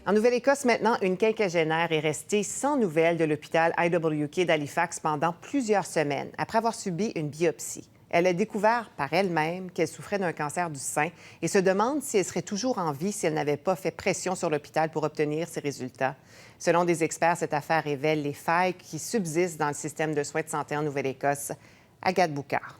En Nouvelle-Écosse, maintenant, une quinquagénaire est restée sans nouvelles de l'hôpital IWK d'Halifax pendant plusieurs semaines, après avoir subi une biopsie. Elle a découvert par elle-même qu'elle souffrait d'un cancer du sein et se demande si elle serait toujours en vie si elle n'avait pas fait pression sur l'hôpital pour obtenir ses résultats. Selon des experts, cette affaire révèle les failles qui subsistent dans le système de soins de santé en Nouvelle-Écosse. Agathe Boucard.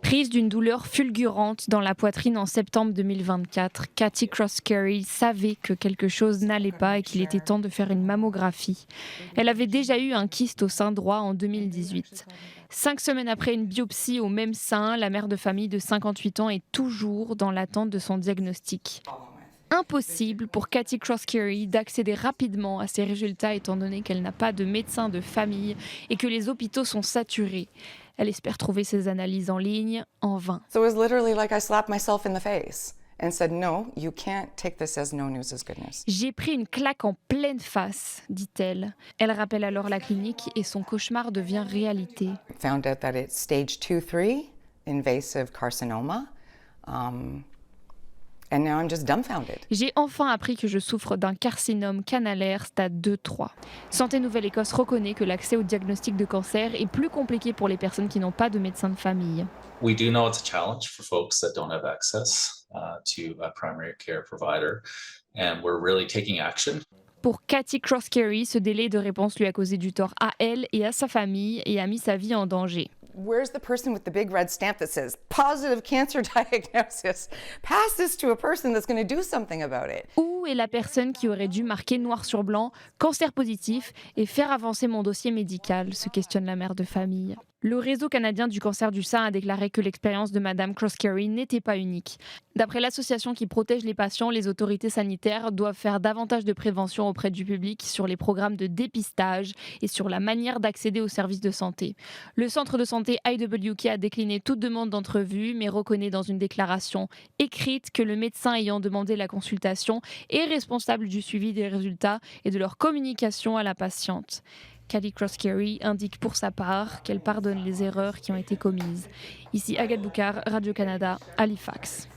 Prise d'une douleur fulgurante dans la poitrine en septembre 2024, Cathy Cross-Carey savait que quelque chose n'allait pas et qu'il était temps de faire une mammographie. Elle avait déjà eu un kyste au sein droit en 2018. 5 semaines après une biopsie au même sein, la mère de famille de 58 ans est toujours dans l'attente de son diagnostic. Impossible pour Cathy Cross-Carey d'accéder rapidement à ses résultats étant donné qu'elle n'a pas de médecin de famille et que les hôpitaux sont saturés. Elle espère trouver ses analyses en ligne, en vain. So it was literally like I slapped myself in the face and said, no, you can't take this as no news is good news. J'ai pris une claque en pleine face, dit-elle. Elle rappelle alors la clinique et son cauchemar devient réalité. Found out that it's stage 2-3 invasive carcinoma. And now I'm just dumbfounded. J'ai enfin appris que je souffre d'un carcinome canalaire stade 2-3. Santé Nouvelle-Écosse reconnaît que l'accès au diagnostic de cancer est plus compliqué pour les personnes qui n'ont pas de médecin de famille. We do know it's a challenge for folks that don't have access to a primary care provider, and we're really taking action. Pour Cathy Cross-Carey, ce délai de réponse lui a causé du tort à elle et à sa famille et a mis sa vie en danger. Where's the person with the big red stamp that says positive cancer diagnosis? Pass this to a person that's going to do something about it. Où est la personne qui aurait dû marquer noir sur blanc cancer positif et faire avancer mon dossier médical, se questionne la mère de famille. Le réseau canadien du cancer du sein a déclaré que l'expérience de Madame Cross-Carey n'était pas unique. D'après l'association qui protège les patients, les autorités sanitaires doivent faire davantage de prévention auprès du public sur les programmes de dépistage et sur la manière d'accéder aux services de santé. Le centre de santé IWK a décliné toute demande d'entrevue, mais reconnaît dans une déclaration écrite que le médecin ayant demandé la consultation est responsable du suivi des résultats et de leur communication à la patiente. Cathy Cross-Carey indique pour sa part qu'elle pardonne les erreurs qui ont été commises. Ici Agathe Boucard, Radio-Canada, Halifax.